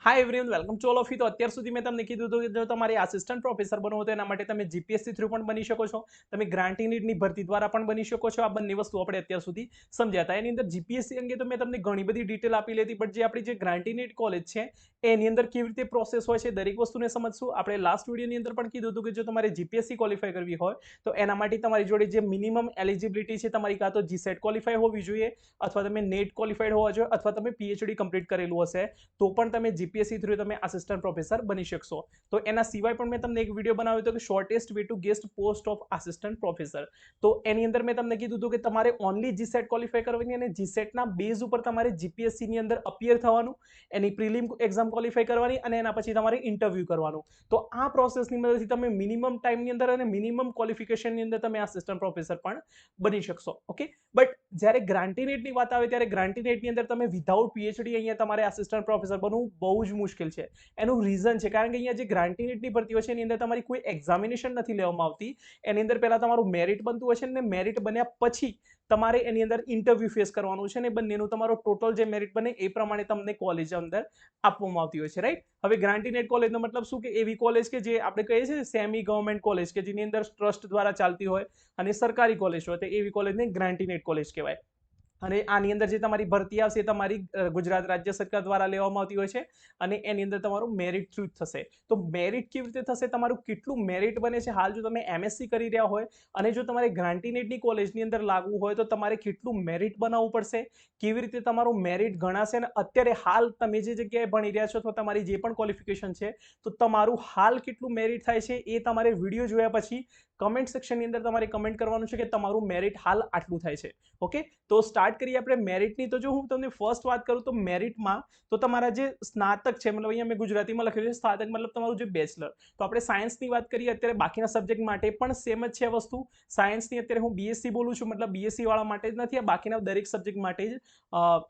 Hi everyone welcome to all of you. तो અત્યાર સુધી મેં તમને કીધું હતું કે જો તમારે આસિસ્ટન્ટ પ્રોફેસર બનવું હોય તો એના માટે તમે જીપીએસસી થ્રુ પણ બની શકો છો, તમે ગ્રાન્ટી નીટની ભરતી દ્વારા પણ બની શકો છો। આ બંને વસ્તુ આપણે અત્યાર સુધી સમજ્યા હતા। એની અંદર જીપીએસસી અંગે તો મેં તમને ઘણી બધી ડિટેલ આપી લીધી, બટ જે આપણી જે ગ્રાન્ટી નીટ કોલેજ છે એની અંદર કેવી રીતે પ્રોસેસ હોય છે દરેક વસ્તુને સમજશું। આપણે લાસ્ટ વિડીયોની અંદર પણ કીધું હતું કે જો તમારે જીપીએસસી ક્વોલિફાય કરવી હોય તો એના માટે તમારી જોડે જે મિનિમમ એલિજિબિલિટી છે તમારી કાં તો જીસેટ ક્વોલિફાય હોવી જોઈએ, અથવા તમે નેટ ક્વોલિફાઈડ હોવા જોઈએ, અથવા તમે પીએચડી કમ્પ્લીટ કરેલું હશે તો પણ તમે જીપીએસસી થ્રુ તમે આસિસ્ટન્ટ પ્રોફેસર બની શકશો। તો એના સિવાય પણ મેં તમને એક વિડીયો બનાવ્યો હતો કે shortest way to guest post of assistant professor. તો એની અંદર મેં તમને કીધું હતું કે તમારે ઓનલી જીસેટ ક્વોલિફાય કરવાની અને જીસેટના બેઝ ઉપર તમારે જીપીએસસી ની અંદર અપિયર થવાનું, એની પ્રિલિમ એક્ઝામ ક્વોલિફાય કરવાની અને એના પછી તમારે ઇન્ટરવ્યુ કરવાનું। તો આ પ્રોસેસની મદદથી તમે મિનિમમ ટાઈમની અંદર અને મિનિમમ ક્વોલિફિકેશનની અંદર તમે આસિસ્ટન્ટ પ્રોફેસર પણ બની શકશો। ઓકે, બટ જ્યારે ગ્રાન્ટી નેટની વાત આવે ત્યારે ગ્રાન્ટી નેટની અંદર તમે વિધાઉટ પીએચડી અહીંયા તમારે આસિસ્ટન્ટ પ્રોફેસર બનવું બહુ જ મુશ્કેલ છે। એનું રીઝન છે કારણ કે અહીંયા જે ગ્રાન્ટી નીટની ભરતી હોય છે એની અંદર તમારી કોઈ એક્ઝામિનેશન નથી લેવામાં આવતી। એની અંદર પહેલા તમારું મેરિટ બનતું હોય છે ને મેરિટ બન્યા પછી તમારે એની અંદર ઇન્ટરવ્યુ ફેસ કરવાનું છે ને બંનેનું તમારો ટોટલ જે મેરિટ બને એ પ્રમાણે તમને કોલેજ અંદર આપવામાં આવતી હોય છે, રાઈટ। હવે ગ્રાન્ટી નેટ કોલેજનો મતલબ શું કે એવી કોલેજ કે જે આપણે કહીએ છીએ સેમી ગવર્મેન્ટ કોલેજ કે જેની અંદર ટ્રસ્ટ દ્વારા ચાલતી હોય અને સરકારી કોલેજ હોય તો એવી કોલેજને ગ્રાન્ટી નેટ કોલેજ કહેવાય। અને આની અંદર જે તમારી ભરતી આવશે તમારી ગુજરાત રાજ્ય સરકાર દ્વારા લેવામાં આવતી હોય છે અને એની અંદર તમારું મેરિટ થ્રુ થશે। તો મેરિટ કેવી રીતે થશે, તમારું કેટલું મેરિટ બને છે, હાલ જો તમે એમએસસી કરી રહ્યા હોય અને જો તમારે ગ્રાન્ટી નેટની કોલેજની અંદર લાગવું હોય તો તમારે કેટલું મેરિટ બનાવવું પડશે, કેવી રીતે તમારું મેરિટ ગણાશે અને અત્યારે હાલ તમે જે જગ્યાએ ભણી રહ્યા છો અથવા તમારી જે પણ ક્વોલિફિકેશન છે તો તમારું હાલ કેટલું મેરિટ થાય છે એ તમારે વિડીયો જોયા પછી કમેન્ટ સેક્શનની અંદર તમારે કમેન્ટ કરવાનું છે કે તમારું મેરિટ હાલ આટલું થાય છે। ઓકે, તો સ્ટાર્ટ કરીએ આપણે મેરિટની। તો જો હું તમને ફર્સ્ટ વાત કરું તો મેરિટમાં તો તમારા જે સ્નાતક છે, મતલબ અહીંયા મેં ગુજરાતીમાં લખ્યું છે સ્નાતક મતલબ તમારું જે બેચલર। તો આપણે સાયન્સની વાત કરીએ અત્યારે બાકીના સબ્જેક્ટ માટે પણ સેમ જ છે આ વસ્તુ। સાયન્સની અત્યારે હું બીએસસી બોલું છું, મતલબ બીએસસી વાળા માટે જ નથી, આ બાકીના દરેક સબ્જેક્ટ માટે જ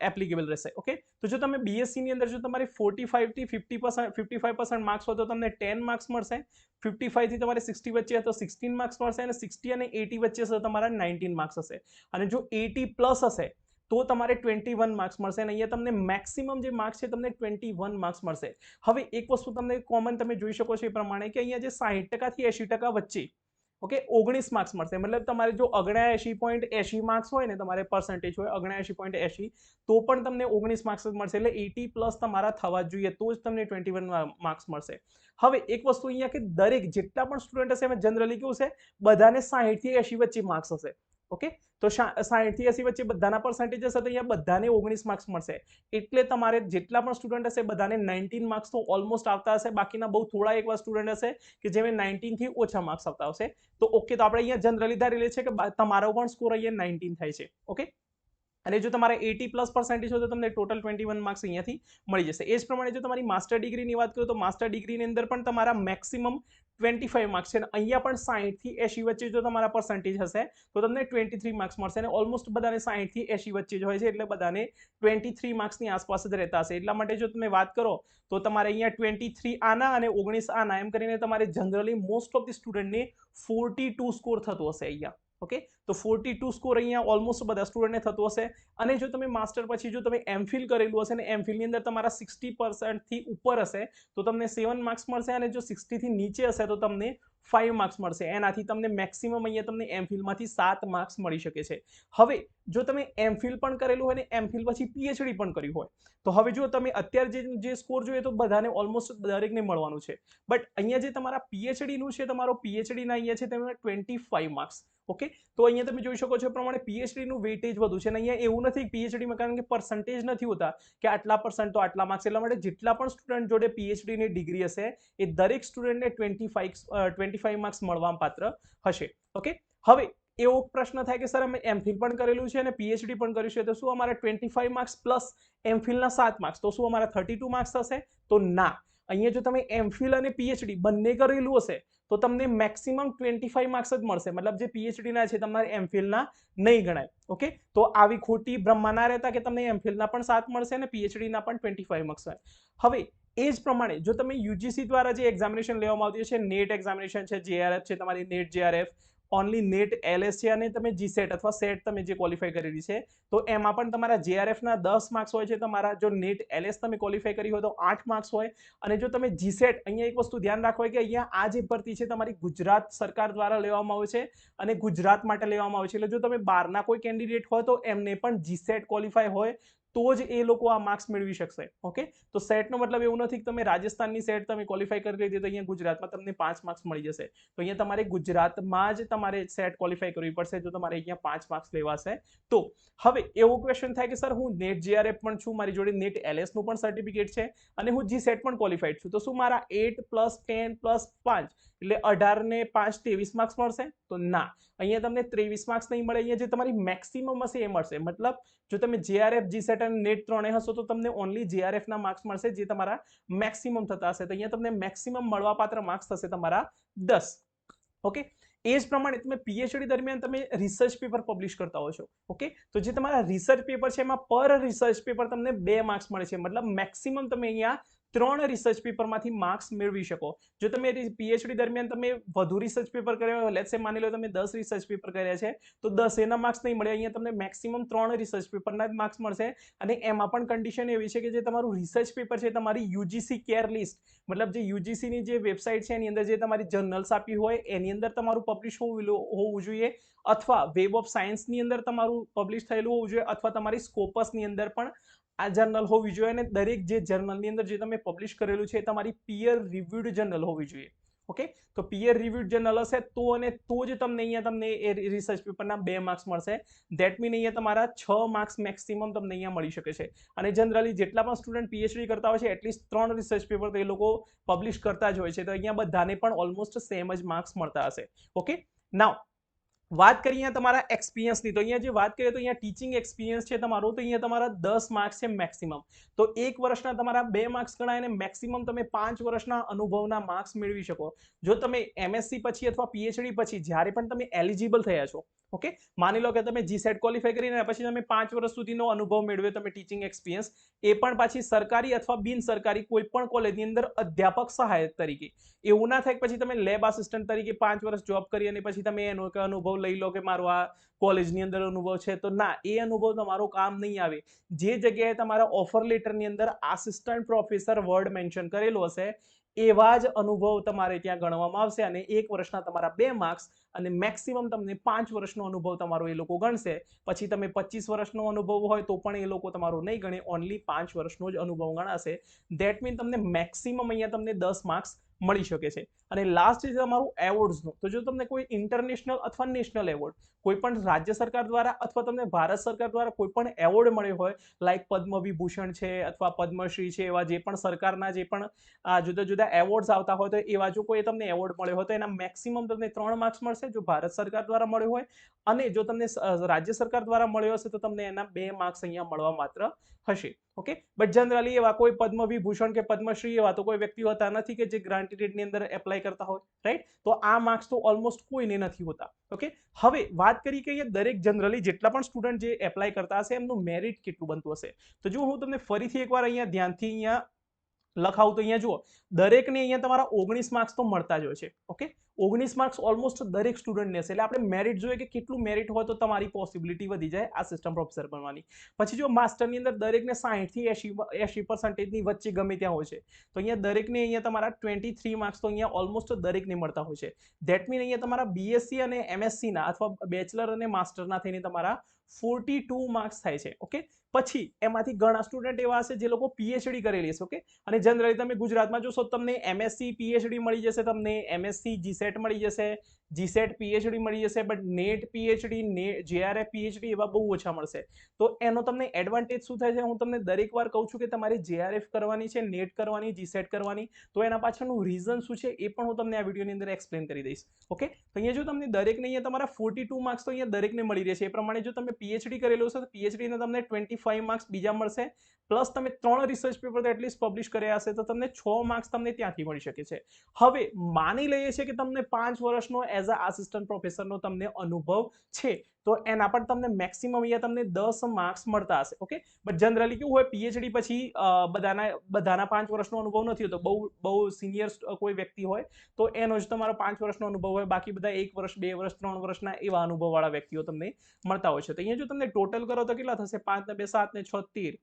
એપ્લિકેબલ રહેશે। ઓકે, તો જો તમે બીએસસીની અંદર જો તમારે 45 થી 55% માર્ક્સ હોય તો તમને 10 માર્ક્સ મળશે, 55 થી તમારે 60 વચ્ચે તો 16 માર્ક્સ મળશે અને 60 અને 80 વચ્ચે તો તમારા 19 માર્ક્સ હશે અને જો 80+ હશે તો તમારે 21 માર્ક્સ મળશે અને અહીંયા તમને મેક્સિમમ જે માર્ક્સ છે તમને 21 માર્ક્સ મળશે। હવે એક વસ્તુ તમને કોમન તમે જોઈ શકો છો એ પ્રમાણે કે અહીંયા જે 60% થી 80% વચ્ચે ઓકે 19 માર્ક્સ મળશે, મતલબ તમારે જો 79.80 માર્ક્સ હોય ને તમારે પર્સન્ટેજ હોય 79.80 તો પણ તમને 19 માર્ક્સ જ મળશે, એટલે 80+ તમારા થવા જ જોઈએ તો જ તમને 21 માર્ક્સ મળશે। હવે એક વસ્તુ અહીંયા કે દરેક જેટલા પણ સ્ટુડન્ટ હશે એમાં જનરલી કેવું છે બધાને 60 થી 80 વચ્ચે માર્ક્સ હશે। ઓકે, તો 60 થી 80 વચ્ચે બધાના પર્સન્ટેજ હશે તો અહીંયા બધાને 19 માર્ક્સ મળશે, એટલે તમારે જેટલા પણ સ્ટુડન્ટ હશે બધાને 19 માર્ક્સ તો ઓલમોસ્ટ આવતા હશે, બાકીના બહુ થોડા એકવા સ્ટુડન્ટ હશે કે જેને 19 થી ઓછા માર્ક્સ આવતા હશે। તો ઓકે, તો આપણે અહીંયા જનરલી ધારી લઈએ છીએ કે તમારો પણ સ્કોર અહીંયા 19 થાય છે। ઓકે, અને જો તમારે 80+ હોય તો તમને ટોટલ 21 માર્ક્સ અહીંયાથી મળી જશે। એ જ પ્રમાણે જો તમારી માસ્ટર ડિગ્રીની વાત કરું તો માસ્ટર ડિગ્રીની અંદર પણ તમારા મેક્સિમમ 25 માર્ક્સ છે અને અહીંયા પણ 60 થી 80 વચ્ચે જો તમારા પર્સન્ટેજ હશે તો તમને 23 માર્ક્સ મળશે અને ઓલમોસ્ટ બધાને 60 થી 80 વચ્ચે જ હોય છે એટલે બધાને 23 માર્ક્સની આસપાસ જ રહેતા હશે। એટલા માટે જો તમે વાત કરો તો તમારે અહીંયા 23 આના અને 19 આના એમ કરીને તમારે જનરલી મોસ્ટ ઓફ ધી સ્ટુડન્ટને 42 સ્કોર થતો હશે અહીંયા। ઓકે, તો 42 સ્કોર અહીંયા ઓલમોસ્ટ બધા સ્ટુડન્ટને થતો હશે અને જો તમે માસ્ટર પછી જો તમે એમફિલ કરેલું હશે ને એમફિલની અંદર તમારા 60% થી ઉપર હશે તો તમને 7 માર્ક્સ મળશે અને જો 60 થી નીચે હશે તો તમને 5 માર્ક્સ મળશે। એનાથી તમને મેક્સિમમ અહીંયા તમને એમફિલમાંથી 7 માર્ક્સ મળી શકે છે। હવે જો તમે એમફિલ પણ કરેલું હોય ને એમફિલ પછી પીએચડી પણ કર્યું હોય તો હવે જો તમે અત્યારે જે સ્કોર જોઈએ તો બધાને ઓલમોસ્ટ દરેકને મળવાનું છે, બટ અહીંયા જે તમારા પીએચડીનું છે તમારો પીએચડીના અહીંયા છે તમે 25 માર્ક્સ। ઓકે, તો અહીંયા તમે જોઈ શકો છો એ પ્રમાણે પીએચડીનું વેટેજ વધુ છે અને અહીંયા એવું નથી પીએચડીમાં કારણ કે પર્સન્ટેજ નથી હોતા કે આટલા પર્સન્ટ તો આટલા માર્ક્સ, એટલા માટે જેટલા પણ સ્ટુડન્ટ જોડે પીએચડીની ડિગ્રી હશે એ દરેક સ્ટુડન્ટને 25 માર્ક્સ મળવા પાત્ર હશે। ઓકે, હવે એવો પ્રશ્ન થાય કે સર અમે એમફિલ પણ કરેલું છે અને પીએચડી પણ કર્યું છે તો શું અમારા 25 માર્ક્સ પ્લસ એમફિલના 7 માર્ક્સ તો શું અમારા 32 માર્ક્સ થશે? તો ના, અહીંયા જો તમે એમફિલ અને પીએચડી બંને કરેલું હશે તો તમને મેક્સિમમ 25 માર્ક્સ જ મળશે, મતલબ જે પીએચડીના છે તમારે એમફિલના નહીં ગણાય। ઓકે, તો આવી ખોટી બ્રહ્મા ના રહેતા કે તમને એમફિલના પણ 7 મળશે અને પીએચડીના પણ 25 માર્ક્સ મળશે। હવે એ જ પ્રમાણે જો તમે યુજીસી દ્વારા જે એક્ઝામિનેશન લેવામાં આવતી છે, નેટ એક્ઝામિનેશન છે, જેઆરએફ છે, તમારી NET JRF only NET LS છે અને તમે જીસેટ અથવા સેટ તમે જે ક્વોલિફાય કરેલી છે તો એમાં પણ તમારા જેઆરએફ ના 10 માર્ક્સ હોય છે, તમારા જો નેટ એલએસ તમે ક્વોલિફાય કરી હોય તો 8 માર્ક્સ હોય, અને જો તમે જીસેટ, અહીંયા એક વસ્તુ ધ્યાન રાખો કે અહીંયા આ જે ભરતી છે તમારી ગુજરાત સરકાર દ્વારા લેવામાં આવે છે અને ગુજરાત માટે લેવામાં આવે છે, એટલે જો તમે બહારના કોઈ કેન્ડિડેટ હોય તો એમને પણ જીસેટ ક્વોલિફાય હોય તો જ એ લોકો આ માર્ક્સ મેળવી શકશે. ઓકે, તો સેટનો મતલબ એવું નથી કે તમે રાજસ્થાનની સેટ તમે ક્વોલિફાય કરી લીધી તો અહીંયા ગુજરાતમાં તમને 5 માર્ક્સ મળી જશે. તો અહીંયા તમારે ગુજરાતમાં જ તમારે સેટ ક્વોલિફાય કરવી પડશે જો તમારે અહીંયા 5 માર્ક્સ લેવાશે તો. હવે એવો ક્વેશ્ચન થાય કે સર હું નેટ જીઆરએફ પણ છું, મારી જોડે નેટ એલએસ નું પણ સર્ટિફિકેટ છે અને હું જીસેટ પણ ક્વોલિફાઈડ છું, તો શું મારા 8 + 10 + 5 એટલે 18 ને 5 23 માર્ક્સ મળશે? તો ના, અહીંયા તમને 23 માર્ક્સ નહીં મળે, અહીંયા જે તમારી મેક્સિમમ હશે એ મળશે. મતલબ જો તમે જેઆરએફ જીસેટ અને નેટ ત્રણે હશો તો તમને ઓનલી જેઆરએફ ના માર્ક્સ મળશે જે તમારા મેક્સિમમ થતા હશે, તો અહીંયા તમને મેક્સિમમ મળવાપાત્ર માર્ક્સ થશે તમારા 10. ઓકે, એ જ પ્રમાણે તમે પીએચડી દરમિયાન તમે રિસર્ચ પેપર પબ્લિશ કરતા હો છો. ઓકે, તો જે તમારા રિસર્ચ પેપર છે એમાં પર રિસર્ચ પેપર તમને 2 માર્ક્સ મળે છે, મતલબ મેક્સિમમ તમે અહીંયા 3 રિસર્ચ પેપરમાંથી માર્ક્સ મેળવી શકો. જો તમે પીએચડી દરમિયાન તમે વધુ રિસર્ચ પેપર કર્યા હોય, લેટ્સ સે માની લો તમે 10 રિસર્ચ પેપર કર્યા છે તો 10 એના માર્ક્સ નહીં મળે, અહીંયા તમને મેક્સિમમ 3 રિસર્ચ પેપરના જ માર્ક્સ મળશે. અને એમાં પણ કન્ડિશન એવી છે કે જે તમારું રિસર્ચ પેપર છે તમારી યુજીસી કેર લિસ્ટ, મતલબ જે યુજીસીની જે વેબસાઇટ છે એની અંદર જે તમારી જર્નલ્સ આપી હોય એની અંદર તમારું પબ્લિશ હોવું જોઈએ, અથવા વેબ ઓફ સાયન્સની અંદર તમારું પબ્લિશ થયેલું હોવું જોઈએ, અથવા તમારી સ્કોપસની અંદર પણ આ જર્નલ હોવી જોઈએ, અને દરેક જે જર્નલની અંદર જે તમે પબ્લિશ કરેલું છે એ તમારી પિયર રિવ્યુડ જર્નલ હોવી જોઈએ. ઓકે, તો પિયર રિવ્યુડ જર્નલ હશે તો અને તો જ તમને અહીંયા તમને એ રિસર્ચ પેપરના 2 માર્ક્સ મળશે. ધેટ મીન અહીંયા તમારા 6 માર્ક્સ મેક્સિમમ તમને અહીંયા મળી શકે છે. અને જનરલી જેટલા પણ સ્ટુડન્ટ પીએચડી કરતા હોય છે એટલીસ્ટ 3 રિસર્ચ પેપર તો એ લોકો પબ્લિશ કરતા જ હોય છે, તો અહીંયા બધાને પણ ઓલમોસ્ટ સેમ જ માર્ક્સ મળતા હશે. ઓકે, નાઉ વાત કરીએ તમારા એક્સપિરિયન્સની, તો અહીંયા જે વાત કરીએ તો અહીંયા ટીચિંગ એક્સપિરિયન્સ છે તમારો, તો અહીંયા તમારા 10 માર્ક્સ છે મેક્સિમમ. તો 1 વર્ષના તમારા 2 માર્ક્સ ગણાય અને મેક્સિમમ તમે 5 વર્ષના અનુભવના માર્ક્સ મેળવી શકો. જો તમે એમએસસી પછી અથવા પીએચડી પછી જ્યારે પણ તમે એલિજિબલ થયા છો, ઓકે, માની લો કે તમે જીસેટ ક્વોલિફાય કરીને પછી તમે 5 વર્ષ સુધીનો અનુભવ મેળવ્યો, તમે ટીચિંગ એક્સપિરિયન્સ, એ પણ પાછી સરકારી અથવા બિન સરકારી કોઈ પણ કોલેજની અંદર અધ્યાપક સહાયક તરીકે. એવું ના થાય પછી તમે લેબ આસિસ્ટન્ટ તરીકે 5 વર્ષ જોબ કરી અને પછી તમે એનો અનુભવ લઈ લો કે મારો આ કોલેજની અંદર અનુભવ છે, તો ના, એ અનુભવ તમારો કામ નહીં આવે. જે જગ્યાએ તમારા ઓફર લેટરની અંદર આસિસ્ટન્ટ પ્રોફેસર વર્ડ મેન્શન કરેલો હશે એવા જ અનુભવ તમારે ત્યાં ગણવામાં આવશે, અને 1 વર્ષના તમારા 2 માર્ક્સ અને મેક્સિમમ તમને 5 વર્ષનો અનુભવ તમારો એ લોકો ગણશે. પછી તમે 25 વર્ષનો અનુભવ હોય તો પણ એ લોકો તમારો નહીં ગણે, ઓનલી 5 વર્ષનો જ અનુભવ ગણાશે. ધેટ મીન તમને મેક્સિમમ અહીંયા તમને 10 માર્ક્સ મળી શકે છે. અને લાસ્ટ છે તમારું એવોર્ડ્સનું, તો જો તમને કોઈ ઇન્ટરનેશનલ અથવા નેશનલ એવોર્ડ કોઈ પણ રાજ્ય સરકાર દ્વારા અથવા તમને ભારત સરકાર દ્વારા કોઈ પણ એવોર્ડ મળ્યો હોય, લાઈક પદ્મ વિભૂષણ છે અથવા પદ્મશ્રી છે, એવા જે પણ સરકારના જે પણ જુદા જુદા એવોર્ડ્સ આવતા હોય તો એવા જો કોઈ તમને એવોર્ડ મળ્યો હોય તો એના મેક્સિમમ તમને 3 માર્ક્સ મળશે જો ભારત સરકાર દ્વારા મળ્યો હોય, અને જો તમને રાજ્ય સરકાર દ્વારા મળ્યો હશે તો તમને એના 2 માર્ક્સ અહીંયા મળવા માત્ર હશે. ઓકે, બટ જનરલી એવા કોઈ પદ્મ વિભૂષણ કે પદ્મશ્રી એવા તો કોઈ વ્યક્તિ હોતા નથી કે જે ગ્રાન્ટેડની અંદર એપ્લાય કરતા હોય, રાઈટ? તો આ માર્ક્સ તો ઓલમોસ્ટ કોઈને નથી હોતા. ઓકે, હવે વાત કરીએ કે દરેક જનરલી જેટલા પણ સ્ટુડન્ટ જે એપ્લાય કરતા હશે એમનું મેરિટ કેટલું બનતું હશે. તો જો હું તમને ફરીથી એકવાર અહીંયા ધ્યાનથી અહીંયા લખાવું તો અહીંયા જુઓ, દરેકને અહીંયા તમારા 19 માર્ક્સ તો મળતા જ હોય છે. ઓકે, 19 માર્ક્સ ઓલમોસ્ટ દરેક સ્ટુડન્ટને હશે, એટલે આપણે મેરિટ જોઈએ કે કેટલું મેરિટ હોય તો તમારી પોસિબિલિટી વધી જાય આસિસ્ટન્ટ પ્રોફેસર બનવાની. પછી જો માસ્ટરની અંદર દરેકને 60 થી 80% વચ્ચે ગમે ત્યાં હોય છે, તો અહીંયા દરેકને અહીંયા તમારા 23 માર્ક્સ તો અહીંયા ઓલમોસ્ટ દરેકને મળતા હોય છે. ધેટ મીન અહીંયા તમારા બીએસસી અને એમએસસીના અથવા બેચલર અને માસ્ટરના થઈને તમારા 42 માર્ક્સ થાય છે. ઓકે, પછી એમાંથી ઘણા સ્ટુડન્ટ એવા હશે જે લોકો પીએચડી કરેલી હશે. ઓકે, અને જનરલી તમે ગુજરાતમાં જોશો તમને એમએસસી પીએચડી મળી જશે, તમને એમએસસી જીસેટ મળી જશે, જીસેટ પીએચડી મળી જશે, but net PhD JRF PhD એવા બહુ ઓછા મળશે. તો એનો તમને એડવાન્ટેજ શું થાય છે, હું તમને દરેક વાર કહું છું કે તમારે જેઆરએફ કરવાની છે, નેટ કરવાની, જીસેટ કરવાની, તો એના પાછળનું રીઝન શું છે એ પણ હું તમને આ વિડીયોની અંદર એક્સપ્લેન કરી દઈશ. ઓકે, તો અહીંયા જો તમને દરેકને અહીંયા તમારા 42 માર્ક્સ તો અહીંયા દરેકને મળી રહેશે. એ પ્રમાણે જો તમે પીએચડી કરેલું હશે તો પીએચડીના તમને 25 માર્ક્સ બીજા મળશે, પ્લસ તમે 3 રિસર્ચ પેપર તો એટલીસ્ટ પબ્લિશ કર્યા હશે તો તમને 6 માર્ક્સ તમને ત્યાંથી મળી શકે છે. હવે માની લઈએ છીએ કે તમને 5 વર્ષનો એઝ અ આસિસ્ટન્ટ પ્રોફેસરનો તમને અનુભવ છે, તો એના પર તમને મેક્સિમમ અહીંયા તમને 10 માર્ક્સ મળતા હશે. ઓકે, બટ જનરલી કેવું હોય, પીએચડી પછી બધાના 5 વર્ષનો અનુભવ નથી હોતો. બહુ સિનિયર કોઈ વ્યક્તિ હોય તો એનો જ તમારો 5 વર્ષનો અનુભવ હોય, બાકી બધા 1 વર્ષ 2 વર્ષ 3 વર્ષના એવા અનુભવવાળા વ્યક્તિઓ તમને મળતા હોય છે. તો અહીંયા જો તમને ટોટલ કરો તો કેટલા થશે? 5 ને 2 7 ને 6 13,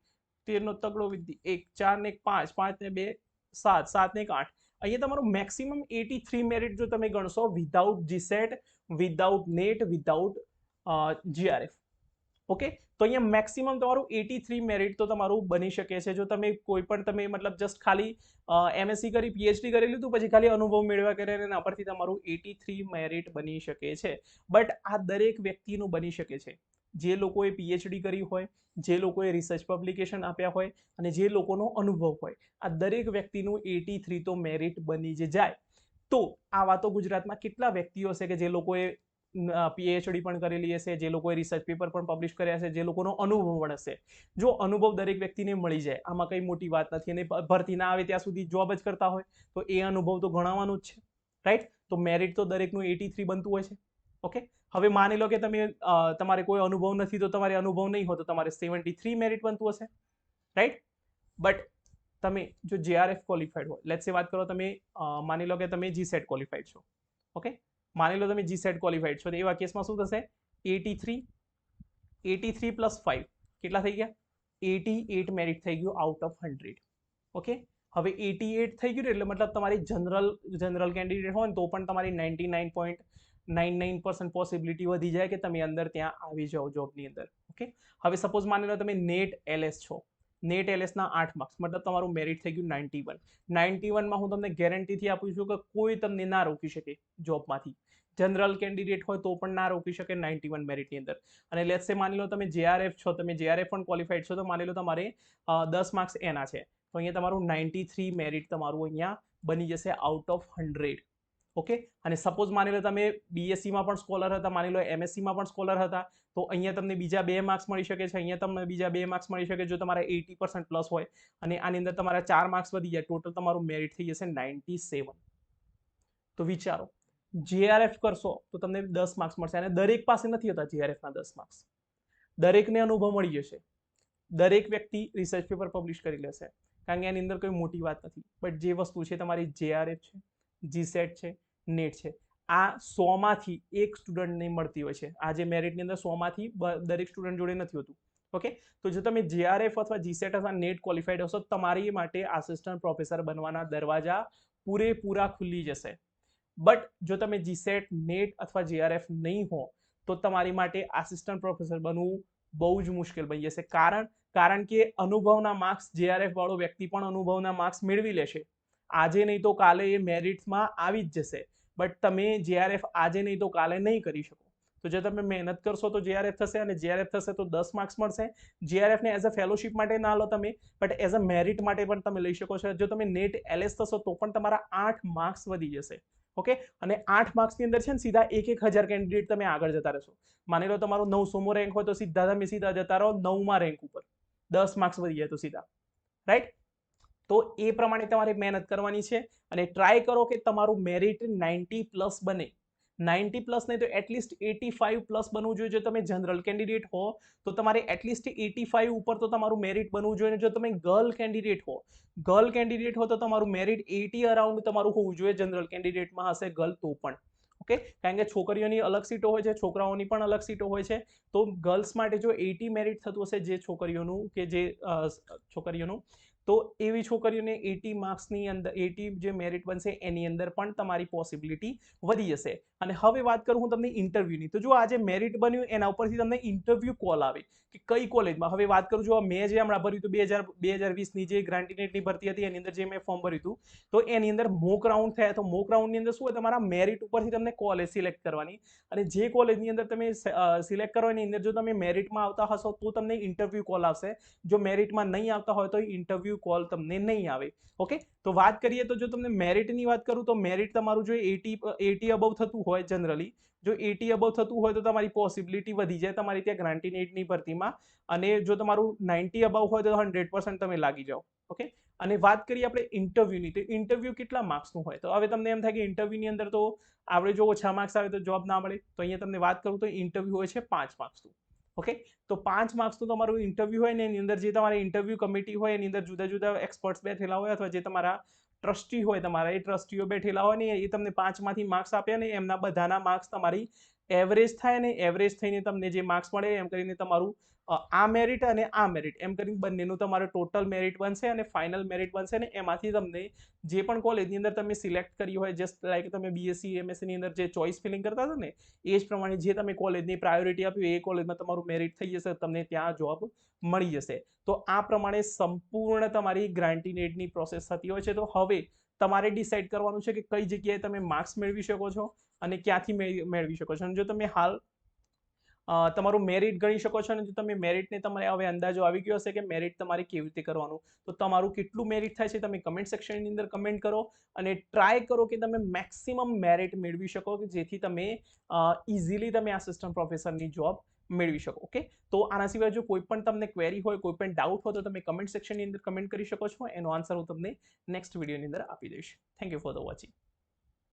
13 નો તગડો વિદ્યા 1, 4 ને 1 5, 5 ને 2 7, 7 ને 1 8. અહીંયા તમારું મેક્સિમમ 83 મેરિટ જો તમે ગણશો without GSET, without NET, without JRF. Okay, તો અહીંયા મેક્સિમમ તમારું 83 મેરિટ તો તમારું બની શકે છે. જો તમે કોઈ પણ તમે મતલબ જસ્ટ ખાલી એમએસસી કરી, પીએચડી કરી લીધું, પછી ખાલી અનુભવ મેળવ્યા કરે અને એના પરથી તમારું 83 મેરિટ બની શકે છે. બટ આ દરેક વ્યક્તિનું બની શકે છે. જે લોકોએ પીએચડી કરી હોય, જે લોકોએ રિસર્ચ પબ્લિકેશન આપ્યા હોય અને જે લોકોનો અનુભવ હોય, આ દરેક વ્યક્તિનું 83 તો મેરિટ બની જ જાય. તો આવા તો ગુજરાતમાં કેટલા વ્યક્તિઓ છે કે જે લોકોએ પીએચડી પણ કરેલી હશે, જે લોકોએ રિસર્ચ પેપર પણ પબ્લિશ કર્યા છે, જે લોકોનો અનુભવ પણ હશે. જો અનુભવ દરેક વ્યક્તિને મળી જાય, આમાં કઈ મોટી વાત નથી. અને ભરતી ના આવે ત્યાં સુધી જોબ જ કરતા હોય તો એ અનુભવ તો ગણાવવાનું જ છે, રાઈટ? તો મેરિટ તો દરેકનું 83 બનતું હોય છે. ઓકે, હવે માની લો કે તમે તમારે કોઈ અનુભવ નથી, તો તમારે અનુભવ નહીં હોય તો તમારે 73 મેરિટ બનતું હશે, રાઈટ? બટ તમે જો જેઆરએફ ક્વોલિફાઈડ હોય, લેટ્સ સે વાત કરો તમે માની લો કે તમે જીસેટ ક્વોલિફાઈડ છો. ઓકે, માની લો તમે જીસેટ ક્વોલિફાઈડ છો, તો એવા કેસમાં શું થશે? 83 પ્લસ 5 કેટલા થઈ ગયા? 88 મેરિટ થઈ ગયું આઉટ ઓફ 100. ઓકે, હવે 88 થઈ ગયું એટલે મતલબ તમારી જનરલ કેન્ડિડેટ હોય ને તો પણ તમારી 99.99% પોસિબિલિટી વધી જાય કે તમે અંદર ત્યાં આવી જાઓ જોબની અંદર. ઓકે, હવે સપોઝ માની લો તમે નેટ એલએસ છો, નેટ એલએસના 8 માર્ક્સ, મતલબ તમારું મેરિટ થઈ ગયું 91. 91માં હું તમને ગેરંટીથી આપું છું કે કોઈ તમને ના રોકી શકે જોબમાંથી. જનરલ કેન્ડિડેટ હોય તો પણ ના રોકી શકે 91 મેરિટની અંદર. અને લેટ્સ સે માની લો તમે જેઆરએફ છો, તમે જેઆરએફ પણ ક્વોલિફાઈડ છો, તો માની લો તમારે 10 માર્ક્સ એના છે, તો અહીંયા તમારું 93 મેરિટ તમારું અહીંયા બની જશે આઉટ ઓફ 100. ઓકે, અને સપોઝ માની લો તમે બીએસસીમાં પણ સ્કોલર હતા, માની લો એમએસસીમાં પણ સ્કોલર હતા, તો અહીંયા તમને બીજા 2 માર્ક્સ મળી શકે છે, અહીંયા તમને બીજા 2 માર્ક્સ મળી શકે જો તમારા 80% પ્લસ હોય. અને આની અંદર તમારા 4 માર્ક્સ વધી જાય, ટોટલ તમારું મેરિટ થઈ જશે 97. તો વિચારો, જેઆરએફ કરશો તો તમને 10 માર્ક્સ મળશે, અને દરેક પાસે નથી હોતા જેઆરએફના 10 માર્ક્સ. દરેકને અનુભવ મળી જશે, દરેક વ્યક્તિ રિસર્ચ પેપર પબ્લિશ કરી લેશે, કારણ કે એની અંદર કોઈ મોટી વાત નથી. બટ જે વસ્તુ છે તમારી જેઆરએફ છે, જીસેટ છે, નેટ છે, આ 100માંથી એક સ્ટુડન્ટને મળતી હોય છે. આ જે મેરિટની અંદર 100માંથી દરેક સ્ટુડન્ટ જોડે નથી હોતું. ઓકે, તો જો તમે જેઆરએફ અથવા જીસેટ અથવા નેટ ક્વોલિફાઈડ હશો, તમારી માટે આસિસ્ટન્ટ પ્રોફેસર બનવાના દરવાજા પૂરેપૂરા ખુલી જશે. બટ જો તમે જીસેટ, નેટ અથવા જેઆરએફ નહીં હો તો તમારી માટે આસિસ્ટન્ટ પ્રોફેસર બનવું બહુ જ મુશ્કેલ બની જશે. કારણ કે અનુભવના માર્ક્સ, જેઆરએફ વાળો વ્યક્તિ પણ અનુભવના માર્ક્સ મેળવી લેશે. આજે નહીં તો કાલે એ મેરિટમાં આવી જ જશે. બટ તમે જેઆરએફ આજે નહીં તો કાલે નહીં કરી શકો. તો જો તમે મહેનત કરશો તો જેઆરએફ થશે, અને જેઆરએફ થશે તો 10 માર્ક્સ મળશે. જેઆરએફને એઝ અ ફેલોશિપ માટે ના લો તમે, બટ એઝ અ મેરિટ માટે પણ તમે લઈ શકો છો. જો તમે નેટ એલએસ થશો તો પણ તમારા 8 માર્ક્સ વધી જશે. ઓકે, અને 8 માર્ક્સની અંદર છે ને સીધા 1,000 કેન્ડિડેટ તમે આગળ જતા રહેશો. માની લો તમારો 900મો રેન્ક હોય તો તમે સીધા જતા રહો 9મા રેન્ક ઉપર, 10 માર્ક્સ વધી જાય તો સીધા, રાઈટ? તો એ પ્રમાણે તમારે મહેનત કરવાની છે અને ટ્રાય કરો કે તમારું મેરિટ 90 પ્લસ બને. 90 પ્લસ નહીં તો એટલીસ્ટ 85 પ્લસ બનવું જોઈએ. જો તમે જનરલ કેન્ડિડેટ હો તો તમારે એટલીસ્ટ 85 ઉપર તો તમારું મેરિટ બનવું જોઈએ. જો તમે ગર્લ કેન્ડિડેટ હો તો તમારું મેરિટ 80 અરાઉન્ડ તમારું હોવું જોઈએ. જનરલ કેન્ડિડેટમાં હશે ગર્લ તો પણ. ઓકે, કારણ કે છોકરીઓની અલગ સીટો હોય છે, છોકરાઓની પણ અલગ સીટો હોય છે. તો ગર્લ્સ માટે જો 80 મેરિટ થતું હશે જે છોકરીઓનું, તો એવી છોકરીઓને 80 માર્ક્સની અંદર 80 જે મેરિટ બનશે એની અંદર પણ તમારી પોસિબિલિટી વધી જશે. અને હવે વાત કરું હું તમને ઇન્ટરવ્યુની, તો જો આ જે મેરિટ બન્યું એના ઉપરથી તમને ઇન્ટરવ્યુ કોલ આવે કે કઈ કોલેજમાં. હવે વાત કરું, જો મેં જે હમણાં ભર્યું હતું 2020ની જે ગ્રાન્ટીનેટની ભરતી હતી એની અંદર જે મેં ફોર્મ ભર્યું હતું, તો એની અંદર મોક રાઉન્ડ થયા. તો મોક રાઉન્ડની અંદર શું હોય, તમારા મેરિટ ઉપરથી તમને કોલેજ સિલેક્ટ કરવાની, અને જે કોલેજની અંદર તમે સિલેક્ટ કરો એની અંદર જો તમે મેરિટમાં આવતા હશો તો તમને ઇન્ટરવ્યુ કોલ આવશે. જો મેરિટમાં નહીં આવતા હોય તો ઇન્ટરવ્યુ કોલ તમને નહીં આવે. ઓકે, તો વાત કરીએ તો જો તમને મેરિટની વાત કરું તો મેરિટ તમારું જો 80 અબવ થતું હોય, જનરલી જો 80 અબવ થતું હોય તો તમારી પોસિબિલિટી વધી જાય તમારી ત્યાં ગ્રાન્ટીનેટની ભરતીમાં. અને જો તમારું 90 અબવ હોય તો 100% તમે લાગી જાઓ. ઓકે, અને વાત કરીએ આપણે ઇન્ટરવ્યૂની, તો ઇન્ટરવ્યૂ કેટલા માર્ક્સનું હોય? તો હવે તમને એમ થાય કે ઇન્ટરવ્યૂની અંદર તો આપણે જો ઓછા માર્ક્સ આવે તો જોબ ના મળે. તો અહીંયા તમને વાત કરું તો ઇન્ટરવ્યૂ હોય છે 5 માર્ક્સનું. ઓકે, તો 5 માર્ક્સનું તમારું ઇન્ટરવ્યૂ હોય ને એની અંદર જે તમારી ઇન્ટરવ્યૂ કમિટી હોય એની અંદર જુદા જુદા એક્સપર્ટ્સ બેઠેલા હોય અથવા જે તમારા ટ્રસ્ટી હોય, તમારા એ ટ્રસ્ટીઓ બેઠેલા હોય ને એ તમને 5માંથી માર્ક્સ આપે ને એમના બધાના માર્ક્સ તમારી એવરેજ થાય ને એવરેજ થઈને તમને જે માર્ક્સ મળે એમ કરીને તમારું આ મેરિટ અને આ મેરિટ એમ કરીને બંનેનું તમારું ટોટલ મેરિટ બનશે અને ફાઇનલ મેરિટ બનશે ને એમાંથી તમને જે પણ કોલેજની અંદર તમે સિલેક્ટ કરી હોય, જસ્ટ લાઈક તમે બીએસસી એમએસસીની અંદર જે ચોઇસ ફિલિંગ કરતા હતા ને એ જ પ્રમાણે જે તમે કોલેજની પ્રાયોરિટી આપી એ કોલેજમાં તમારું મેરિટ થઈ જશે, તમને ત્યાં જોબ મળી જશે. તો આ પ્રમાણે સંપૂર્ણ તમારી ગ્રાન્ટીનેટની પ્રોસેસ થતી હોય છે. તો હવે તમારે ડિસાઇડ કરવાનું છે કે કઈ જગ્યાએ તમે માર્ક્સ મેળવી શકો છો અને ક્યાંથી મેળવી શકો છો. અને જો તમે હાલ તમારું મેરિટ ગણી શકો છો અને જો તમે મેરિટને તમારે હવે અંદાજો આવી ગયો હશે કે મેરિટ તમારે કેવી રીતે કરવાનું, તો તમારું કેટલું મેરિટ થાય છે તમે કમેન્ટ સેક્શનની અંદર કમેન્ટ કરો અને ટ્રાય કરો કે તમે મેક્સિમમ મેરિટ મેળવી શકો કે જેથી તમે ઇઝીલી તમે આસિસ્ટન્ટ પ્રોફેસરની જોબ મેળવી શકો. ઓકે, તો આના સિવાય જો કોઈ પણ તમને ક્વેરી હોય, કોઈ પણ ડાઉટ હોય તો તમે કમેન્ટ સેક્શનની અંદર કમેન્ટ કરી શકો છો. એનો આન્સર હું તમને નેક્સ્ટ વિડીયોની અંદર આપી દઈશ. Thank you for the watching.